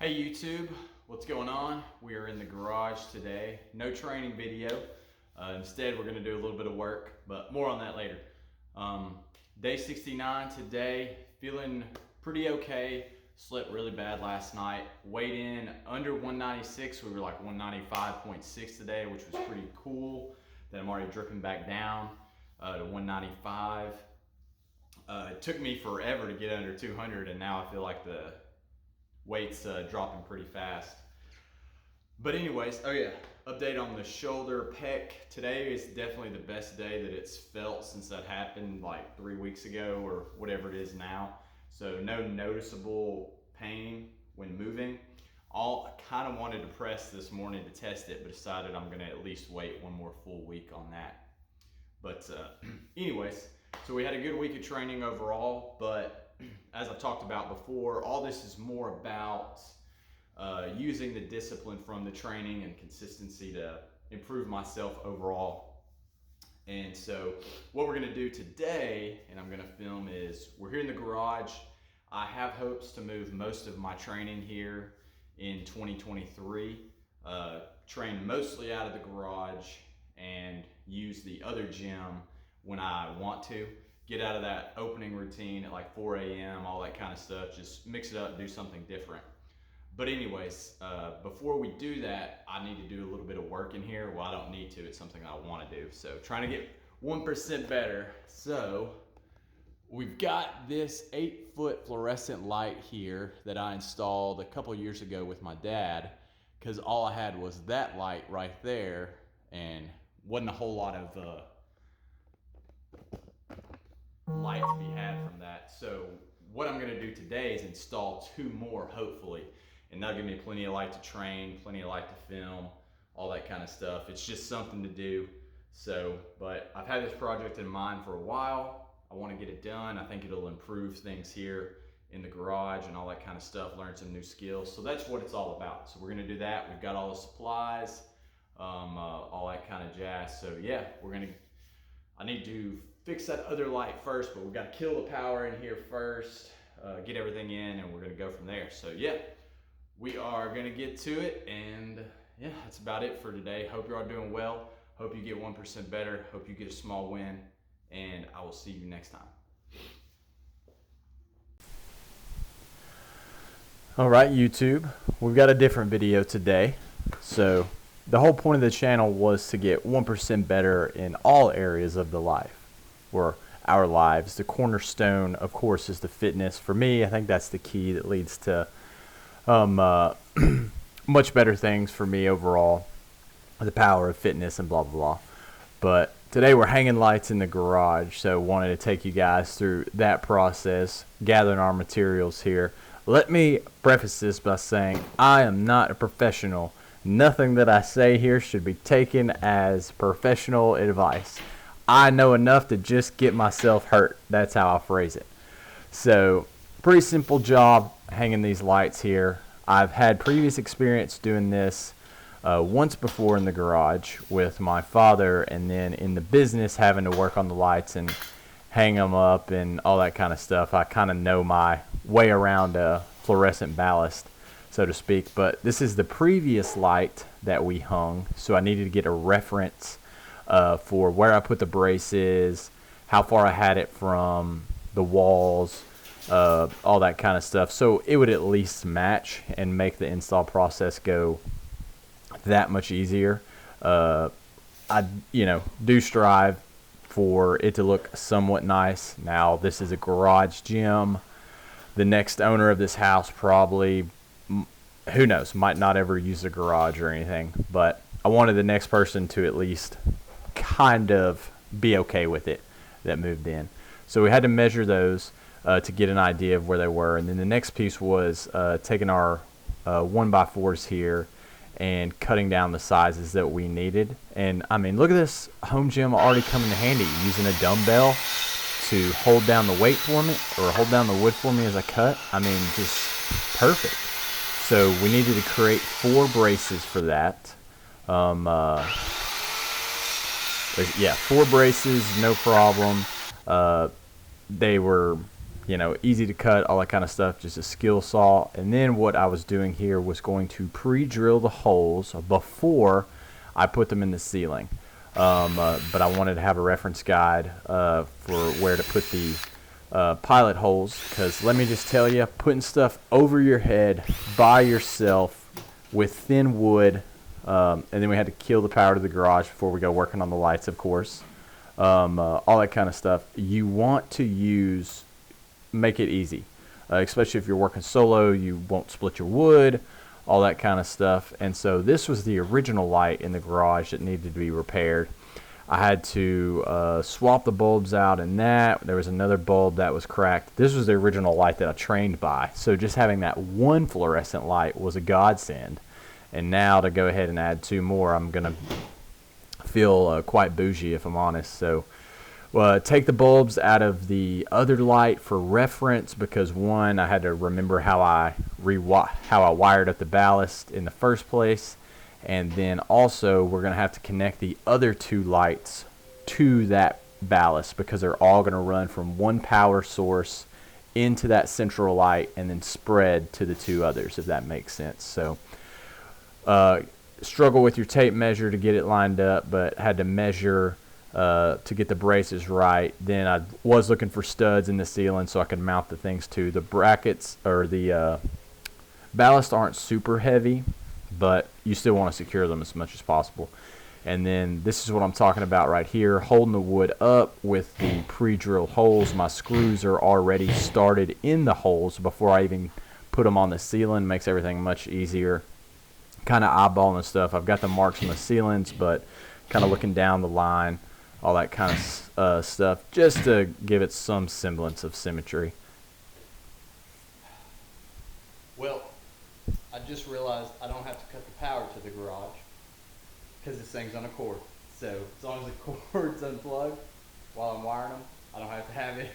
Hey YouTube, what's going on? We are in the garage today. No training video. Instead, we're going to do a little bit of work, but more on that later. Day 69 today, feeling pretty okay. Slept really bad last night. Weighed in under 196. We were like 195.6 today, which was pretty cool. Then I'm already dripping back down to 195. It took me forever to get under 200, and now I feel like the weight's dropping pretty fast. But anyways, oh yeah, update on the shoulder pec. Today is definitely the best day that it's felt since that happened like 3 weeks ago or whatever it is now. So no noticeable pain when moving. I kind of wanted to press this morning to test it, but decided I'm gonna at least wait one more full week on that. But anyways, so we had a good week of training overall, but as I've talked about before, all this is more about using the discipline from the training and consistency to improve myself overall. And so what we're gonna do today, and I'm gonna film, is we're here in the garage. I have hopes to move most of my training here in 2023, train mostly out of the garage and use the other gym when I want to. Get out of that opening routine at like 4 a.m., all that kind of stuff. Just mix it up, do something different. But anyways, before we do that, I need to do a little bit of work in here. Well, I don't need to, it's something I want to do. So trying to get 1% better. So we've got this 8-foot fluorescent light here that I installed a couple years ago with my dad, because all I had was that light right there and wasn't a whole lot of light to be had from that. So what I'm gonna do today is install 2 more, hopefully, and that'll give me plenty of light to train, plenty of light to film, all that kind of stuff. It's just something to do. So, but I've had this project in mind for a while. I want to get it done. I think it'll improve things here in the garage and all that kind of stuff, learn some new skills. So that's what it's all about. So we're gonna do that. We've got all the supplies, all that kind of jazz. So yeah, I need to fix that other light first, but we've got to kill the power in here first, get everything in, and we're going to go from there. So yeah, we are going to get to it, and yeah, that's about it for today. Hope you're all doing well. Hope you get 1% better. Hope you get a small win, and I will see you next time. All right, YouTube, we've got a different video today. So the whole point of the channel was to get 1% better in all areas of the life, or our lives. The cornerstone, of course, is the fitness. For me, I think that's the key that leads to much better things for me overall, the power of fitness and blah, blah, blah. But today we're hanging lights in the garage, so wanted to take you guys through that process, gathering our materials here. Let me preface this by saying I am not a professional. Nothing that I say here should be taken as professional advice. I know enough to just get myself hurt. That's how I phrase it. So, pretty simple job hanging these lights here. I've had previous experience doing this once before in the garage with my father, and then in the business having to work on the lights and hang them up and all that kind of stuff. I kind of know my way around fluorescent ballast, so to speak. But this is the previous light that we hung, so I needed to get a reference for where I put the braces, how far I had it from the walls, all that kind of stuff, so it would at least match and make the install process go that much easier. I do strive for it to look somewhat nice. Now, this is a garage gym. The next owner of this house probably, who knows, might not ever use a garage or anything, but I wanted the next person to at least kind of be okay with it that moved in. So we had to measure those to get an idea of where they were. And then the next piece was taking our 1x4s here and cutting down the sizes that we needed. And I mean, look at this home gym already coming in handy, using a dumbbell to hold down the weight for me, or hold down the wood for me as I cut. I mean, just perfect. So we needed to create 4 braces for that. 4 braces, no problem. They were you know, easy to cut, all that kind of stuff, just a skill saw. And then what I was doing here was going to pre-drill the holes before I put them in the ceiling. But I wanted to have a reference guide for where to put the pilot holes, because let me just tell you, putting stuff over your head by yourself with thin wood, and then we had to kill the power to the garage before we go working on the lights, of course, all that kind of stuff. You want to make it easy, especially if you're working solo. You won't split your wood, all that kind of stuff. And so this was the original light in the garage that needed to be repaired. I had to swap the bulbs out, and there was another bulb that was cracked. This was the original light that I trained by, so just having that one fluorescent light was a godsend. And now to go ahead and add 2 more, I'm gonna feel quite bougie, if I'm honest. So take the bulbs out of the other light for reference, because one, I had to remember how I wired up the ballast in the first place. And then also we're going to have to connect the other 2 lights to that ballast, because they're all going to run from one power source into that central light and then spread to the 2 others, if that makes sense. So struggle with your tape measure to get it lined up, but had to measure to get the braces right. Then I was looking for studs in the ceiling so I could mount the things to. The brackets, or the ballast, aren't super heavy, but you still want to secure them as much as possible. And then this is what I'm talking about right here, holding the wood up with the pre-drilled holes. My screws are already started in the holes before I even put them on the ceiling. Makes everything much easier. Kind of eyeballing stuff. I've got the marks on the ceilings, but kind of looking down the line, all that kind of stuff, just to give it some semblance of symmetry. Well, I just realized I don't have to cut the power to the garage because this thing's on a cord. So as long as the cord's unplugged while I'm wiring them, I don't have to have it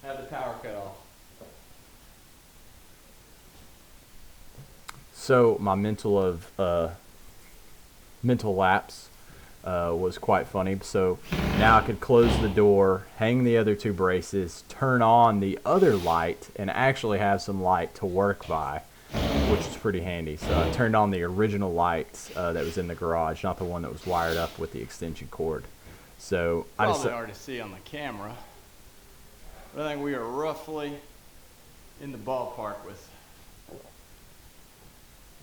have the power cut off. So my mental lapse was quite funny. So now I could close the door, hang the other 2 braces, turn on the other light, and actually have some light to work by, which is pretty handy. So I turned on the original light that was in the garage, not the one that was wired up with the extension cord. So I just hard to see on the camera, but I think we are roughly in the ballpark with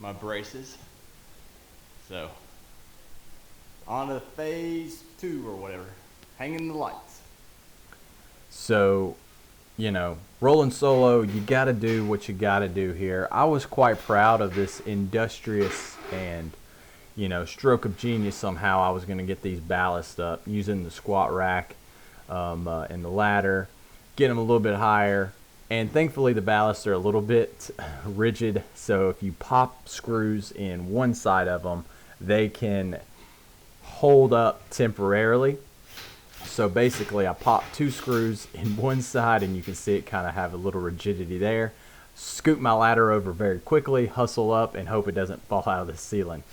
my braces. So on to phase 2 or whatever, hanging the lights. So, you know, rolling solo, you got to do what you got to do here. I was quite proud of this industrious and, you know, stroke of genius. Somehow I was going to get these ballasts up using the squat rack and the ladder, get them a little bit higher. And thankfully the ballasts are a little bit rigid, so if you pop screws in one side of them, they can hold up temporarily. So basically I popped 2 screws in one side, and you can see it kind of have a little rigidity there. Scoop my ladder over very quickly, hustle up, and hope it doesn't fall out of the ceiling.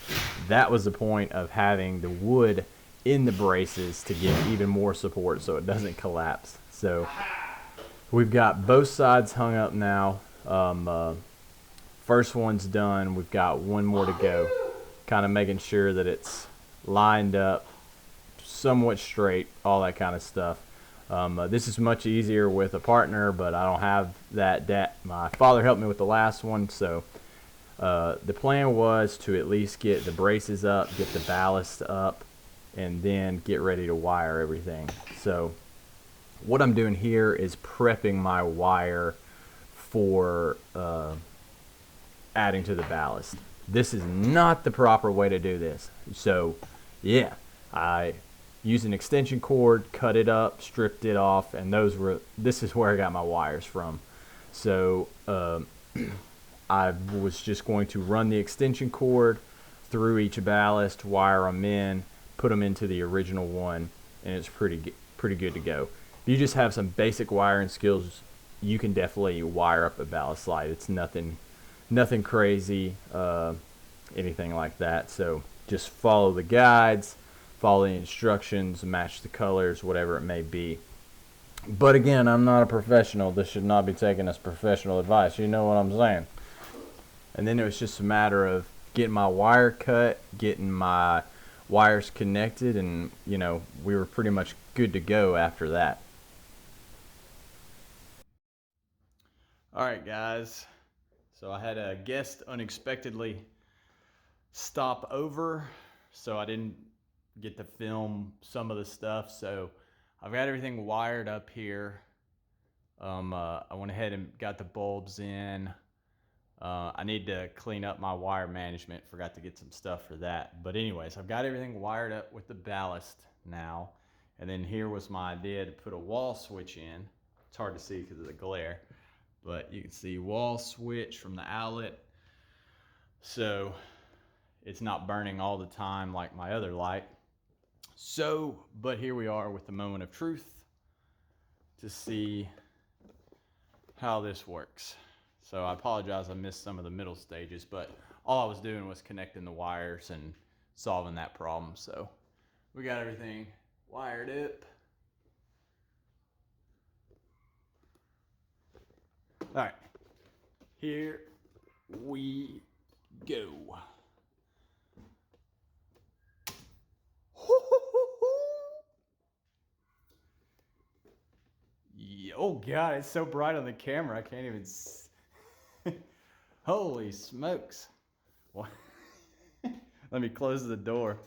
That was the point of having the wood in the braces, to give even more support so it doesn't collapse. So we've got both sides hung up now. First one's done. We've got one more to go. Kind of making sure that it's lined up, somewhat straight, all that kind of stuff. This is much easier with a partner, but I don't have that. My father helped me with the last one, so the plan was to at least get the braces up, get the ballast up, and then get ready to wire everything. So what I'm doing here is prepping my wire for adding to the ballast. This is not the proper way to do this. So yeah, I used an extension cord, cut it up, stripped it off, and this is where I got my wires from. So I was just going to run the extension cord through each ballast, wire them in, put them into the original one, and it's pretty good to go. If you just have some basic wiring skills, you can definitely wire up a ballast light. It's nothing crazy, anything like that. So just follow the guides, follow the instructions, match the colors, whatever it may be. But again, I'm not a professional. This should not be taken as professional advice. You know what I'm saying? And then it was just a matter of getting my wire cut, getting my wires connected, and you know, we were pretty much good to go after that. All right, guys. So I had a guest unexpectedly stop over, so I didn't get to film some of the stuff. So I've got everything wired up here. I went ahead and got the bulbs in. I need to clean up my wire management. Forgot to get some stuff for that. But anyways, I've got everything wired up with the ballast now. And then here was my idea to put a wall switch in. It's hard to see because of the glare, but you can see wall switch from the outlet. So it's not burning all the time like my other light. So, but here we are with the moment of truth to see how this works. So I apologize, I missed some of the middle stages, but all I was doing was connecting the wires and solving that problem. So we got everything wired up. All right, here we go. Oh God, it's so bright on the camera, I can't even see. Holy smokes. What? Let me close the door.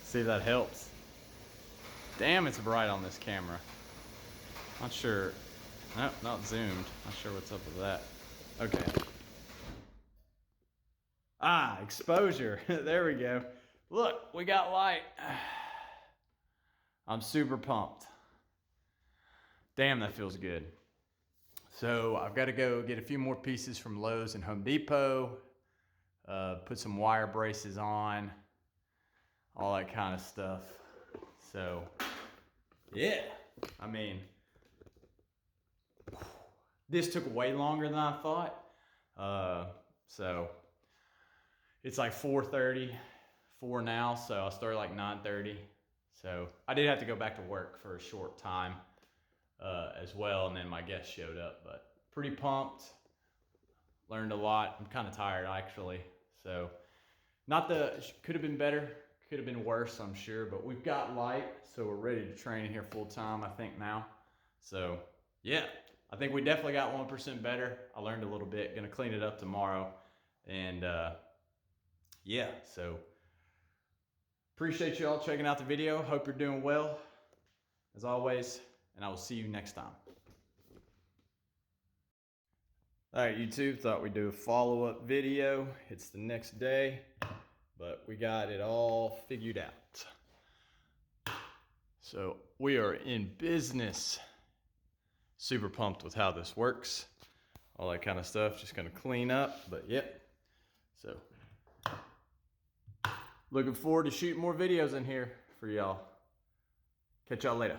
See if that helps. Damn, it's bright on this camera. Not sure. Nope, not zoomed. Not sure what's up with that. Okay. Ah, exposure. There we go. Look, we got light. I'm super pumped. Damn, that feels good. So I've got to go get a few more pieces from Lowe's and Home Depot, put some wire braces on, all that kind of stuff. So yeah, I mean, this took way longer than I thought. So it's like 4:30, 4 now, so I started like 9:30. So I did have to go back to work for a short time as well, and then my guest showed up, but pretty pumped. Learned a lot. I'm kind of tired actually. So could have been better, could have been worse, I'm sure, but we've got light, so we're ready to train in here full time, I think now. So yeah, I think we definitely got 1% better. I learned a little bit, gonna clean it up tomorrow. And yeah, so appreciate you all checking out the video. Hope you're doing well, as always, and I will see you next time. All right, YouTube, thought we'd do a follow-up video. It's the next day, but we got it all figured out. So we are in business. Super pumped with how this works. All that kind of stuff, just gonna clean up, but yep. So looking forward to shooting more videos in here for y'all. Catch y'all later.